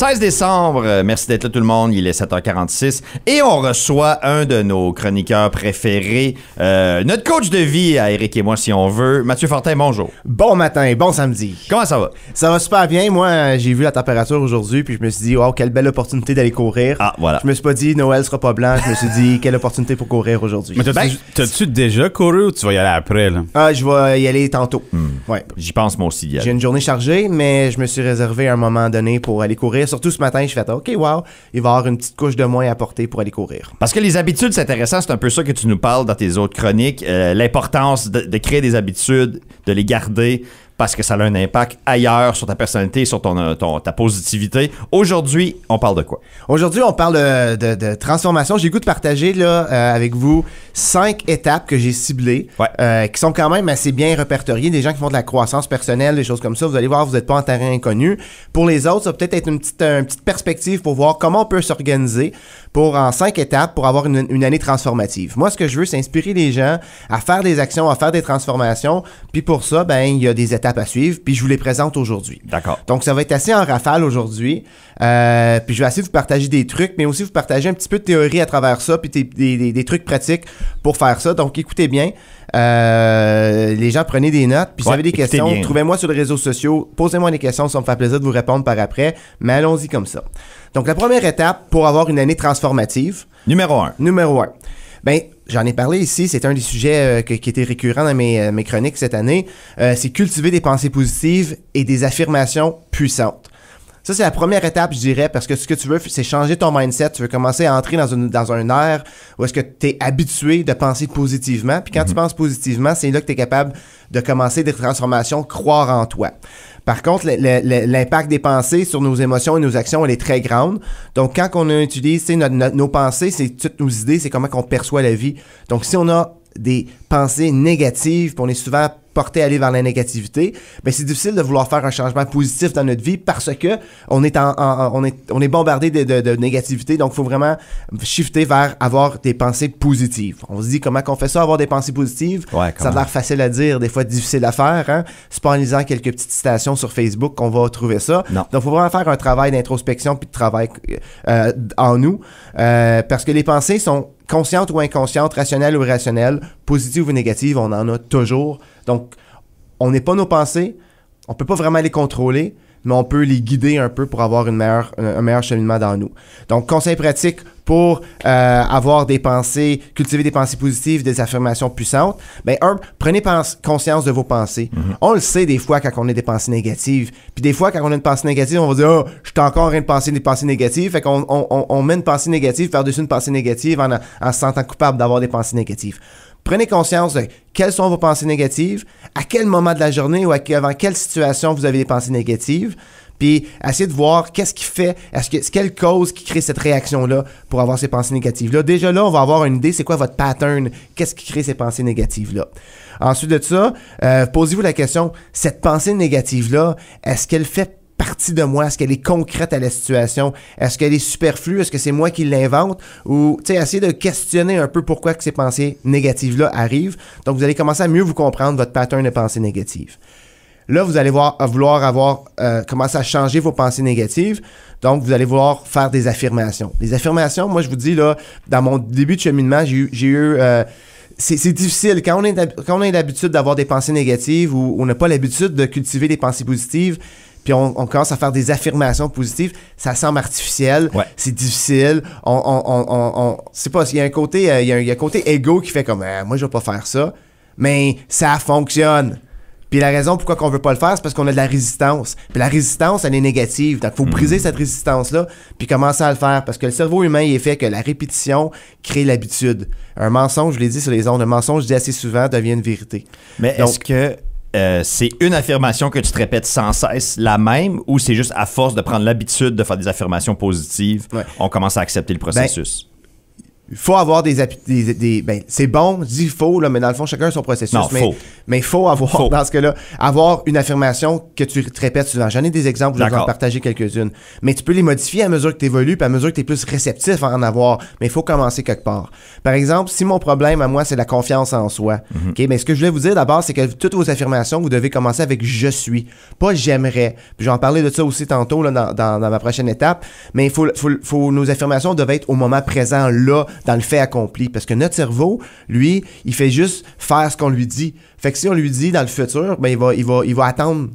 16 décembre, merci d'être là tout le monde, il est 7h46 et on reçoit un de nos chroniqueurs préférés, notre coach de vie à Eric et moi si on veut, Mathieu Fortin, bonjour. Bon matin, bon samedi. Comment ça va? Ça va super bien, moi j'ai vu la température aujourd'hui puis je me suis dit wow, quelle belle opportunité d'aller courir. Ah voilà. Je me suis pas dit Noël sera pas blanc, je me suis dit quelle opportunité pour courir aujourd'hui. Mais t'as-tu déjà couru ou tu vas y aller après là? Ah, je vais y aller tantôt. Ouais. J'y pense moi aussi. J'ai une journée chargée, mais je me suis réservé un moment donné pour aller courir. Surtout ce matin, je fais OK, wow, il va y avoir une petite couche de moins à porter pour aller courir. Parce que les habitudes, c'est intéressant, c'est un peu ça que tu nous parles dans tes autres chroniques, l'importance de créer des habitudes, de les garder, parce que ça a un impact ailleurs sur ta personnalité, sur ta positivité. Aujourd'hui, on parle de quoi? Aujourd'hui, on parle de transformation. J'ai le goût de partager là, avec vous 5 étapes que j'ai ciblées, qui sont quand même assez bien répertoriées. Des gens qui font de la croissance personnelle, des choses comme ça. Vous allez voir, vous n'êtes pas en terrain inconnu. Pour les autres, ça va peut-être être une petite perspective pour voir comment on peut s'organiser en 5 étapes pour avoir une année transformative. Moi, ce que je veux, c'est inspirer les gens à faire des actions, à faire des transformations. Puis pour ça, ben il y a des étapes à suivre, puis je vous les présente aujourd'hui. D'accord. Donc, ça va être assez en rafale aujourd'hui. Puis je vais essayer de vous partager des trucs, mais aussi vous partager un petit peu de théorie à travers ça, puis des trucs pratiques pour faire ça. Donc, écoutez bien. Les gens, prenez des notes. Puis si vous avez des questions, trouvez-moi sur les réseaux sociaux. Posez-moi des questions, ça me fait plaisir de vous répondre par après. Mais allons-y comme ça. Donc, la première étape pour avoir une année transformative. Numéro 1. Ben, j'en ai parlé ici, c'est un des sujets qui était récurrent dans mes chroniques cette année. C'est cultiver des pensées positives et des affirmations puissantes. Ça, c'est la première étape, je dirais, parce que ce que tu veux, c'est changer ton mindset. Tu veux commencer à entrer dans un air où est-ce que tu es habitué de penser positivement. Puis quand tu penses positivement, c'est là que tu es capable de commencer des transformations, croire en toi. Par contre, l'impact des pensées sur nos émotions et nos actions, elle est très grande. Donc, quand on utilise nos pensées, c'est toutes nos idées, c'est comment on perçoit la vie. Donc, si on a des pensées négatives, puis on est souvent porté à aller vers la négativité, ben c'est difficile de vouloir faire un changement positif dans notre vie parce que on est bombardé de négativité. Donc, il faut vraiment shifter vers avoir des pensées positives. On se dit comment qu'on fait ça, avoir des pensées positives? Ouais, ça a l'air facile à dire, des fois difficile à faire. Hein? C'est pas en lisant quelques petites citations sur Facebook qu'on va trouver ça. Non. Donc, il faut vraiment faire un travail d'introspection puis de travail en nous parce que les pensées sont conscientes ou inconscientes, rationnelles ou irrationnelles, positives ou négatives, on en a toujours. Donc, on n'est pas nos pensées, on peut pas vraiment les contrôler, mais on peut les guider un peu pour avoir un meilleur cheminement dans nous. Donc, conseil pratique pour avoir des pensées, cultiver des pensées positives, des affirmations puissantes. Ben, prenez conscience de vos pensées. On le sait des fois quand on a des pensées négatives. Puis des fois, quand on a une pensée négative, on va dire « Oh, je suis encore en train de penser des pensées négatives. » Fait qu'on on met une pensée négative par-dessus une pensée négative en se sentant coupable d'avoir des pensées négatives. Prenez conscience de quelles sont vos pensées négatives, à quel moment de la journée ou avant quelle situation vous avez des pensées négatives, puis essayez de voir qu'est-ce qui fait, quelle cause qui crée cette réaction-là pour avoir ces pensées négatives-là. Déjà là, on va avoir une idée, c'est quoi votre pattern, qu'est-ce qui crée ces pensées négatives-là. Ensuite de ça, posez-vous la question, cette pensée négative-là, est-ce qu'elle fait partie de moi? Est-ce qu'elle est concrète à la situation? Est-ce qu'elle est superflue? Est-ce que c'est moi qui l'invente? Ou, tu sais, essayez de questionner un peu pourquoi que ces pensées négatives-là arrivent. Donc, vous allez commencer à mieux vous comprendre votre pattern de pensée négative. Là, vous allez vouloir commencer à changer vos pensées négatives. Donc, vous allez vouloir faire des affirmations. Les affirmations, moi, je vous dis, là, dans mon début de cheminement, j'ai eu c'est difficile. Quand on a l'habitude d'avoir des pensées négatives ou on n'a pas l'habitude de cultiver des pensées positives, puis on commence à faire des affirmations positives, ça semble artificiel, c'est difficile, c'est pas, il y a un côté égo qui fait comme moi je vais pas faire ça, mais ça fonctionne. Puis la raison pourquoi on veut pas le faire, c'est parce qu'on a de la résistance. Puis la résistance, elle est négative. Donc, il faut briser cette résistance-là, puis commencer à le faire. Parce que le cerveau humain, il est fait que la répétition crée l'habitude. Un mensonge, je l'ai dit sur les ondes, un mensonge dit assez souvent devient une vérité. Mais donc, est-ce que c'est une affirmation que tu te répètes sans cesse, la même, ou c'est juste à force de prendre l'habitude de faire des affirmations positives, on commence à accepter le processus? il faut avoir ben, c'est bon, je dis faux, là, mais dans le fond, chacun a son processus. Non, faux. Mais il faut avoir, dans ce cas-là, avoir une affirmation que tu te répètes souvent. J'en ai des exemples, je vais en partager quelques-unes. Mais tu peux les modifier à mesure que tu évolues, puis à mesure que tu es plus réceptif à en avoir. Mais il faut commencer quelque part. Par exemple, si mon problème à moi, c'est la confiance en soi, OK, mais ce que je voulais vous dire d'abord, c'est que toutes vos affirmations, vous devez commencer avec « je suis », pas « j'aimerais ». Puis je vais en parler de ça aussi tantôt là, dans ma prochaine étape. Mais nos affirmations doivent être au moment présent, là, dans le fait accompli. Parce que notre cerveau, lui, il fait juste faire ce qu'on lui dit. Fait que si on lui dit dans le futur, ben il va attendre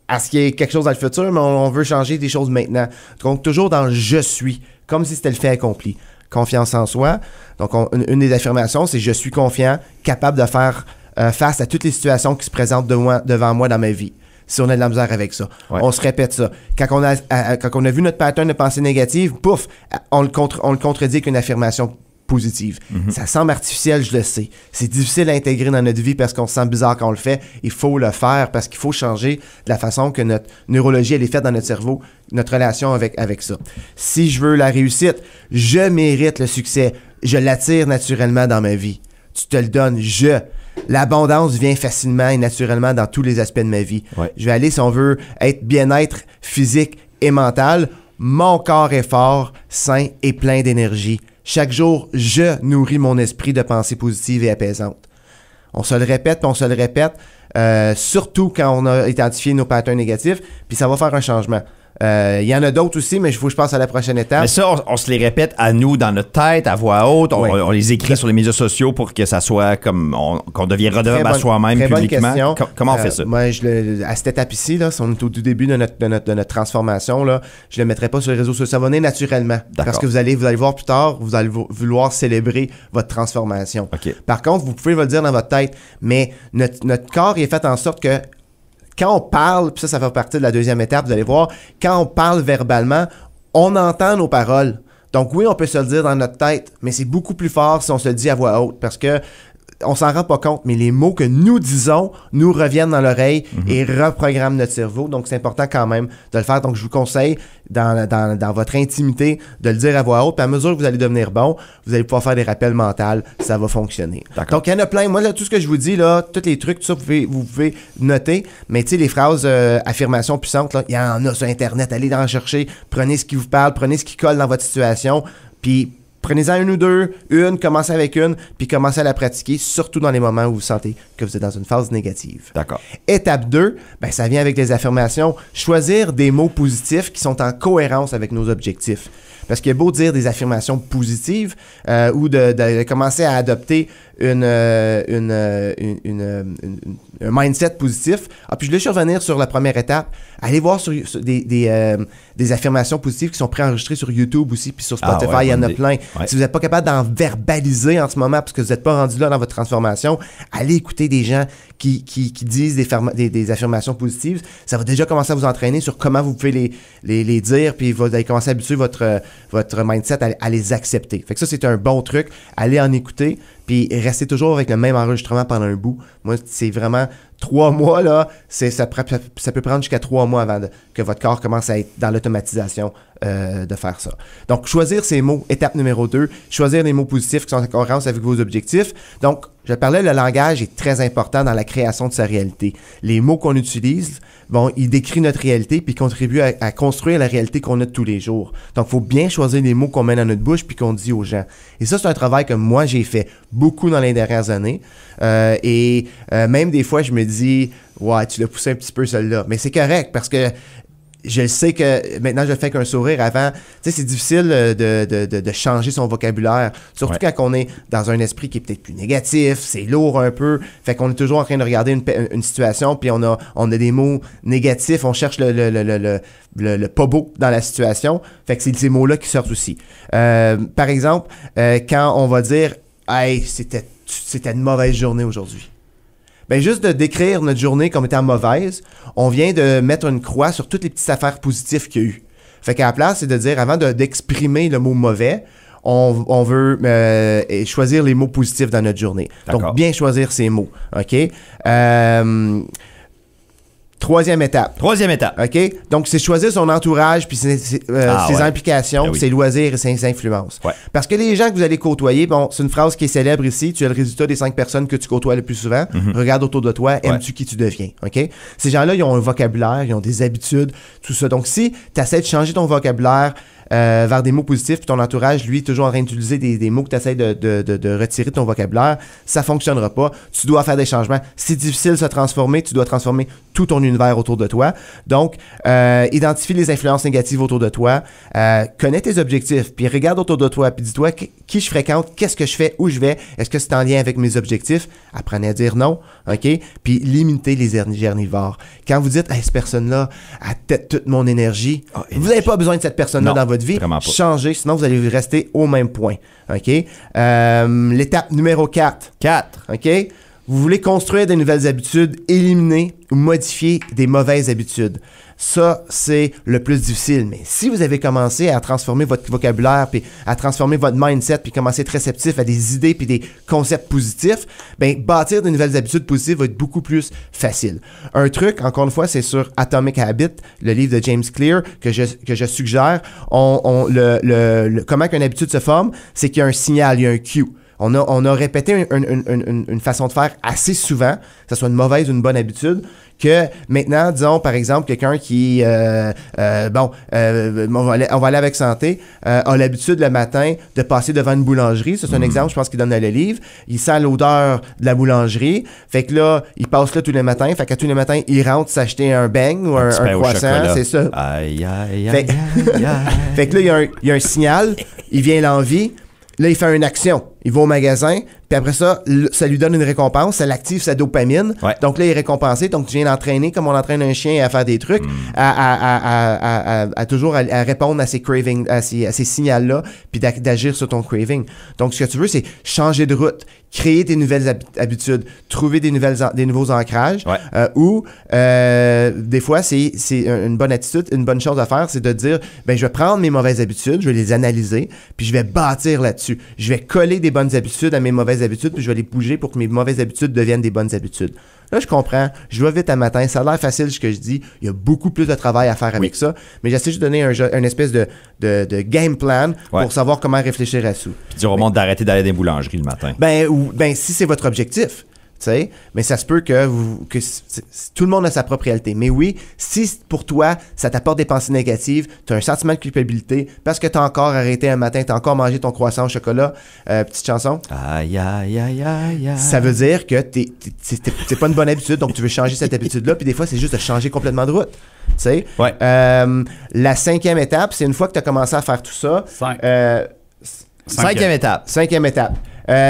à ce qu'il y ait quelque chose dans le futur, mais on veut changer des choses maintenant. Donc, toujours dans « je suis », comme si c'était le fait accompli. Confiance en soi. Donc, une des affirmations, c'est « je suis confiant, capable de faire face à toutes les situations qui se présentent devant moi dans ma vie ». Si on a de la misère avec ça. Ouais. On se répète ça. Quand on a vu notre pattern de pensée négative, pouf, on le contredit avec une affirmation positive. Ça semble artificiel, je le sais. C'est difficile à intégrer dans notre vie parce qu'on se sent bizarre quand on le fait. Il faut le faire parce qu'il faut changer de la façon que notre neurologie elle est faite dans notre cerveau, notre relation avec ça. Si je veux la réussite, je mérite le succès. Je l'attire naturellement dans ma vie. Tu te le donnes, L'abondance vient facilement et naturellement dans tous les aspects de ma vie. Ouais. Je vais aller, si on veut, être bien-être physique et mental. Mon corps est fort, sain et plein d'énergie. Chaque jour, je nourris mon esprit de pensées positives et apaisantes. On se le répète, puis on se le répète, surtout quand on a identifié nos patterns négatifs, puis ça va faire un changement. Il y en a d'autres aussi, mais il faut que je passe à la prochaine étape. Mais ça, on se les répète à nous, dans notre tête, à voix haute. On les écrit sur les médias sociaux pour que ça soit comme... qu'on devienne redevable à soi-même publiquement. Comment on fait ça? Moi, à cette étape ici, là, si on est au tout début de notre transformation, là, je ne le mettrai pas sur les réseaux sociaux. Ça va venir naturellement. D'accord. Parce que vous allez voir plus tard, vous allez vouloir célébrer votre transformation. Okay. Par contre, vous pouvez le dire dans votre tête, mais notre corps est fait en sorte que quand on parle, puis ça fait partie de la deuxième étape, vous allez voir, quand on parle verbalement, on entend nos paroles. Donc oui, on peut se le dire dans notre tête, mais c'est beaucoup plus fort si on se le dit à voix haute, parce que on s'en rend pas compte, mais les mots que nous disons nous reviennent dans l'oreille et reprogramment notre cerveau. Donc, c'est important quand même de le faire. Donc, je vous conseille, dans votre intimité, de le dire à voix haute. Puis à mesure que vous allez devenir bon, vous allez pouvoir faire des rappels mentaux. Ça va fonctionner. D'accord. Donc, il y en a plein. Moi, là, tout ce que je vous dis, là, tous les trucs, tout ça, vous pouvez noter. Mais tu sais, les phrases affirmations puissantes, là, il y en a sur Internet. Allez en chercher. Prenez ce qui vous parle. Prenez ce qui colle dans votre situation. Puis, prenez-en une ou deux, commencez avec une, puis commencez à la pratiquer, surtout dans les moments où vous sentez que vous êtes dans une phase négative. D'accord. Étape 2, ben, ça vient avec les affirmations. Choisir des mots positifs qui sont en cohérence avec nos objectifs. Parce qu'il est beau dire des affirmations positives ou de commencer à adopter un mindset positif. Ah, puis je voulais revenir sur la première étape. Allez voir sur des affirmations positives qui sont préenregistrées sur YouTube aussi, puis sur Spotify, il y en a plein. Ouais. Si vous n'êtes pas capable d'en verbaliser en ce moment parce que vous n'êtes pas rendu là dans votre transformation, allez écouter des gens qui disent des affirmations positives. Ça va déjà commencer à vous entraîner sur comment vous pouvez les dire, puis vous allez commencer à habituer votre mindset à les accepter. Fait que ça, c'est un bon truc. Allez en écouter, puis restez toujours avec le même enregistrement pendant un bout. Moi, c'est vraiment 3 mois, là, ça peut prendre jusqu'à 3 mois avant que votre corps commence à être dans l'automatisation de faire ça. Donc, choisir ces mots, étape numéro 2, choisir les mots positifs qui sont en cohérence avec vos objectifs. Donc, je parlais, le langage est très important dans la création de sa réalité. Les mots qu'on utilise, ils décrivent notre réalité puis contribuent à construire la réalité qu'on a de tous les jours. Donc, il faut bien choisir les mots qu'on met dans notre bouche puis qu'on dit aux gens. Et ça, c'est un travail que moi, j'ai fait beaucoup dans les dernières années. Même des fois, je me dis, ouais, tu l'as poussé un petit peu celle-là. Mais c'est correct parce que je sais que maintenant, je le fais avec un sourire. Avant, tu sais, c'est difficile de changer son vocabulaire. Surtout quand on est dans un esprit qui est peut-être plus négatif, c'est lourd un peu. Fait qu'on est toujours en train de regarder une situation, puis on a des mots négatifs. On cherche le pas beau dans la situation. Fait que c'est ces mots-là qui sortent aussi. Par exemple, quand on va dire « Hey, c'était une mauvaise journée aujourd'hui ». Ben juste de décrire notre journée comme étant mauvaise, on vient de mettre une croix sur toutes les petites affaires positives qu'il y a eu. Fait qu'à la place, c'est de dire, avant d'exprimer le mot mauvais, on veut choisir les mots positifs dans notre journée. D'accord. Donc, bien choisir ces mots. OK? Troisième étape. Troisième étape. OK? Donc, c'est choisir son entourage, puis ses implications, Ben oui. ses loisirs et ses influences. Ouais. Parce que les gens que vous allez côtoyer, bon, c'est une phrase qui est célèbre ici, tu as le résultat des 5 personnes que tu côtoies le plus souvent. Regarde autour de toi, aimes-tu qui tu deviens? OK? Ces gens-là, ils ont un vocabulaire, ils ont des habitudes, tout ça. Donc, si tu essaies de changer ton vocabulaire vers des mots positifs, puis ton entourage, lui, toujours en train d'utiliser des mots que tu essaies de retirer de ton vocabulaire, ça fonctionnera pas. Tu dois faire des changements. C'est difficile de se transformer, tu dois transformer tout ton univers autour de toi. Donc, identifie les influences négatives autour de toi, connais tes objectifs, puis regarde autour de toi, puis dis-toi qui je fréquente, qu'est-ce que je fais, où je vais, est-ce que c'est en lien avec mes objectifs? Apprenez à dire non, OK? Puis limitez les énergivores. Quand vous dites, hey, cette personne-là a peut-être toute mon énergie, vous n'avez pas besoin de cette personne-là dans votre vie. Changez, sinon vous allez rester au même point. OK? L'étape numéro 4. 4. OK? Vous voulez construire des nouvelles habitudes, éliminer ou modifier des mauvaises habitudes. Ça, c'est le plus difficile. Mais si vous avez commencé à transformer votre vocabulaire, puis à transformer votre mindset, puis commencer à être réceptif à des idées puis des concepts positifs, ben bâtir de nouvelles habitudes positives va être beaucoup plus facile. Un truc, encore une fois, c'est sur Atomic Habit, le livre de James Clear que je suggère. Comment qu'une habitude se forme, c'est qu'il y a un signal, il y a un cue. On a répété une façon de faire assez souvent, que ce soit une mauvaise ou une bonne habitude, que maintenant, disons, par exemple, quelqu'un qui, on va aller avec santé, a l'habitude le matin de passer devant une boulangerie. Ça, c'est un exemple, je pense qu'il donne dans le livre. Il sent l'odeur de la boulangerie. Fait que là, il passe là tous les matins. Fait qu'à tous les matins, il rentre s'acheter un beigne ou un croissant. C'est ça. Aïe, aïe, aïe, aïe, aïe. Fait que là, il y a un signal. Il vient l'envie. Là, il fait une action. Il va au magasin, puis après ça, ça lui donne une récompense, ça l'active sa dopamine. Ouais. Donc là, il est récompensé. Donc, tu viens l'entraîner comme on entraîne un chien à faire des trucs, à toujours à répondre à ces cravings, à ces signaux-là, puis d'agir sur ton craving. Donc, ce que tu veux, c'est changer de route, créer des nouvelles habitudes, trouver des nouveaux ancrages, ou des fois, c'est une bonne attitude, une bonne chose à faire, c'est de dire, ben je vais prendre mes mauvaises habitudes, je vais les analyser, puis je vais bâtir là-dessus. Je vais coller des bonnes habitudes à mes mauvaises habitudes, puis je vais les bouger pour que mes mauvaises habitudes deviennent des bonnes habitudes. Là, je comprends. Je vais vite à matin. Ça a l'air facile ce que je dis. Il y a beaucoup plus de travail à faire avec ça. Mais j'essaie juste de donner une espèce de game plan pour savoir comment réfléchir à ça. Puis dire au monde d'arrêter d'aller dans les boulangeries le matin. Ben si c'est votre objectif. T'sais, mais ça se peut que tout le monde a sa propre réalité. Mais oui, si pour toi, ça t'apporte des pensées négatives, tu as un sentiment de culpabilité parce que tu as encore arrêté un matin, tu as encore mangé ton croissant au chocolat, petite chanson. Aïe, aïe, aïe, aïe, aïe. Ça veut dire que c'est pas une bonne habitude, donc tu veux changer cette habitude-là, puis des fois, c'est juste de changer complètement de route. T'sais? Ouais. La 5e étape, c'est une fois que tu as commencé à faire tout ça. Cinquième étape. 5e étape.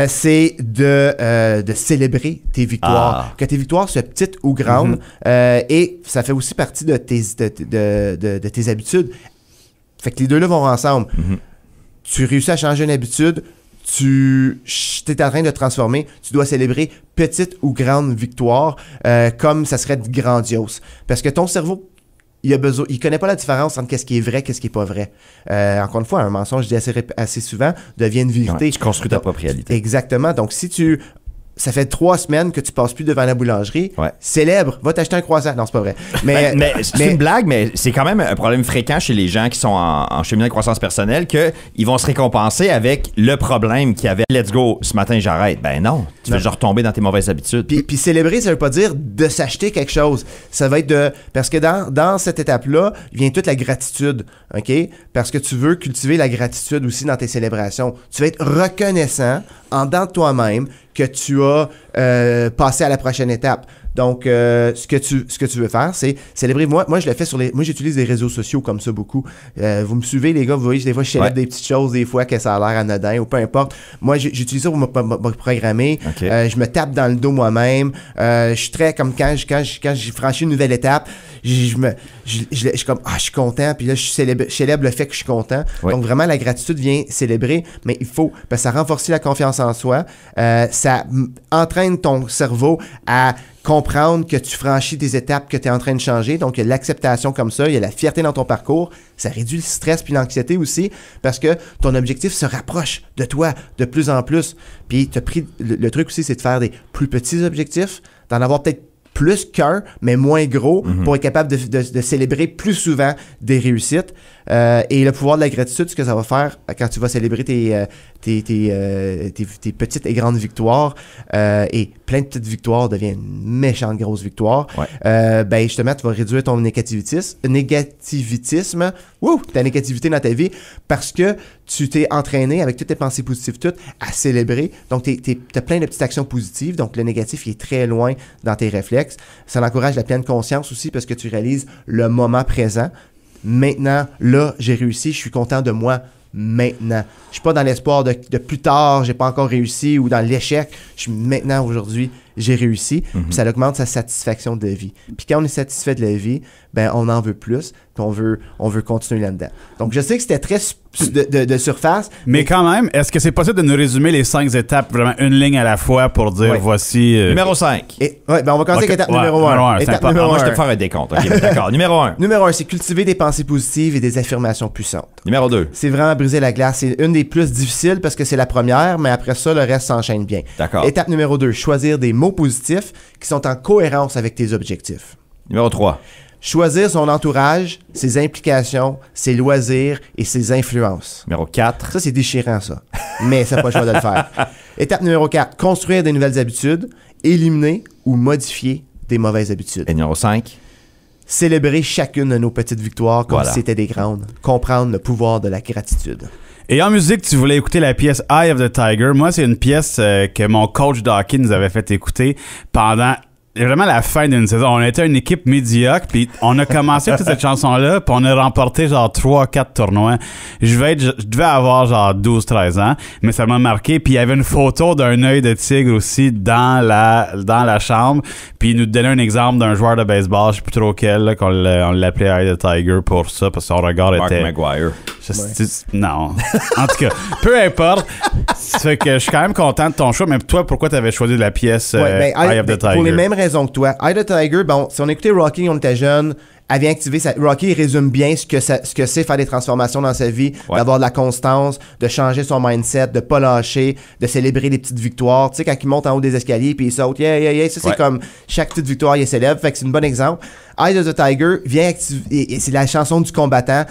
C'est de célébrer tes victoires. Que tes victoires soient petites ou grandes. Et ça fait aussi partie de tes habitudes. Fait que les deux-là vont ensemble. Tu réussis à changer une habitude, tu es en train de te transformer, tu dois célébrer petites ou grandes victoires comme ça serait grandiose. Parce que ton cerveau, il connaît pas la différence entre qu'est-ce qui est vrai, qu'est-ce qui est pas vrai. Encore une fois, un mensonge, je dis assez souvent, devient une vérité. Ouais, tu construis ta propre réalité. Exactement. Donc, ça fait 3 semaines que tu passes plus devant la boulangerie. Célèbre, va t'acheter un croissant. Non, c'est pas vrai. Mais c'est une blague, mais c'est quand même un problème fréquent chez les gens qui sont en cheminement de croissance personnelle qu'ils vont se récompenser avec le problème qu'il y avait. Let's go, ce matin j'arrête. Ben non, tu veux genre retomber dans tes mauvaises habitudes. Puis célébrer, ça veut pas dire de s'acheter quelque chose. Ça va être parce que dans cette étape-là, vient toute la gratitude, OK? Parce que tu veux cultiver la gratitude aussi dans tes célébrations. Tu vas être reconnaissant en dedans de toi-même que tu as passé à la prochaine étape. Donc, ce que tu veux faire, c'est célébrer. Moi, je le fais moi, j'utilise les réseaux sociaux comme ça beaucoup. Vous me suivez, les gars, vous voyez, des fois, je célèbre des petites choses, des fois, que ça a l'air anodin ou peu importe. Moi, j'utilise ça pour me programmer. Okay. Je me tape dans le dos moi-même. Je suis très comme quand j'ai franchi une nouvelle étape, je suis comme, je suis content. Puis là, je célèbre le fait que je suis content. Ouais. Donc, vraiment, la gratitude vient célébrer, mais il faut, parce que ça renforce la confiance en soi. Ça entraîne ton cerveau à comprendre que tu franchis des étapes que tu es en train de changer. Donc, il y a l'acceptation comme ça, il y a la fierté dans ton parcours. Ça réduit le stress puis l'anxiété aussi parce que ton objectif se rapproche de toi de plus en plus. Puis, tu as pris le truc aussi, c'est de faire des plus petits objectifs, d'en avoir peut-être plus qu'un, mais moins gros, pour être capable de célébrer plus souvent des réussites. Et le pouvoir de la gratitude, ce que ça va faire quand tu vas célébrer tes petites et grandes victoires, et plein de petites victoires deviennent une méchante grosse victoire, ben justement, tu vas réduire ton négativitisme, ta négativité dans ta vie, parce que tu t'es entraîné avec toutes tes pensées positives toutes à célébrer. Donc, t'as plein de petites actions positives. Donc, le négatif, il est très loin dans tes réflexes. Ça encourage la pleine conscience aussi parce que tu réalises le moment présent. Maintenant, là, j'ai réussi, je suis content de moi maintenant. Je suis pas dans l'espoir de plus tard, j'ai pas encore réussi, ou dans l'échec. Je suis maintenant, aujourd'hui, j'ai réussi. Puis ça augmente sa satisfaction de vie. Puis quand on est satisfait de la vie, ben on en veut plus, puis on veut continuer là-dedans. Donc je sais que c'était très de surface. Mais quand même, est-ce que c'est possible de nous résumer les 5 étapes, vraiment une ligne à la fois pour dire voici... Numéro 5. Ouais, ben on va commencer avec étape numéro 1. Étape numéro 1. Moi, je te faire un décompte. OK, d'accord. Numéro 1. Numéro 1, c'est cultiver des pensées positives et des affirmations puissantes. Numéro 2. C'est vraiment briser la glace. C'est une des plus difficiles parce que c'est la première, mais après ça, le reste s'enchaîne bien. D'accord. Étape numéro 2, choisir des mots positifs qui sont en cohérence avec tes objectifs. Numéro 3. Choisir son entourage, ses implications, ses loisirs et ses influences. Numéro 4. Ça, c'est déchirant, ça. Mais ça n'a pas le choix de le faire. Étape numéro 4, construire des nouvelles habitudes, éliminer ou modifier des mauvaises habitudes. Et numéro 5. Célébrer chacune de nos petites victoires comme si c'était des grandes. Comprendre le pouvoir de la gratitude. Et en musique, tu voulais écouter la pièce Eye of the Tiger. Moi, c'est une pièce que mon coach d'hockey nous avait fait écouter pendant vraiment la fin d'une saison. On était une équipe médiocre, puis on a commencé toute cette chanson-là, puis on a remporté genre 3-4 tournois. Je devais avoir genre 12-13 ans, mais ça m'a marqué. Puis il y avait une photo d'un œil de tigre aussi dans la chambre, puis il nous donnait un exemple d'un joueur de baseball, je sais plus trop quel, là, on l'appelait Eye of the Tiger pour ça, parce que son regard était... Mark McGuire. Non. En tout cas, peu importe. Ça fait que je suis quand même content de ton choix, mais toi, pourquoi t'avais choisi la pièce Eye of the Tiger? Pour les mêmes raisons que toi. Eye of the Tiger, bon, si on écoutait Rocky, on était jeune, elle vient activer ça. Rocky résume bien ce que c'est faire des transformations dans sa vie, d'avoir de la constance, de changer son mindset, de pas lâcher, de célébrer les petites victoires. Tu sais, quand il monte en haut des escaliers puis il saute, ça c'est comme chaque petite victoire, il célèbre. Fait que c'est un bon exemple. Eye of the Tiger vient activer, et c'est la chanson du combattant.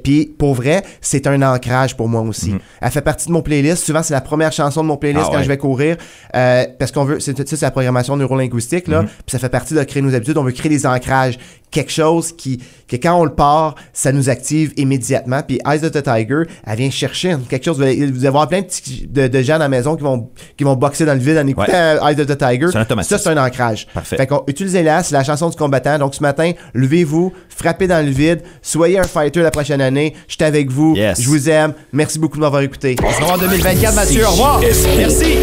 Puis pour vrai, c'est un ancrage pour moi aussi. Elle fait partie de mon playlist. Souvent, c'est la première chanson de mon playlist quand je vais courir, parce qu'on veut, c'est la programmation neurolinguistique là. Puis ça fait partie de créer nos habitudes. On veut créer des ancrages, quelque chose que quand on le part, ça nous active immédiatement. Puis Eyes of the Tiger, elle vient chercher quelque chose. Vous allez avoir plein de gens à la maison qui vont boxer dans le vide en écoutant Eyes of the Tiger. Ça, c'est un ancrage. Parfait. Fait qu'on utilisez-la, c'est la chanson du combattant. Donc ce matin, levez-vous, frappez dans le vide, soyez un fighter la prochaine année. Je suis avec vous. Yes. Je vous aime. Merci beaucoup de m'avoir écouté. On se revoit en 2024, Mathieu. Au revoir. Merci.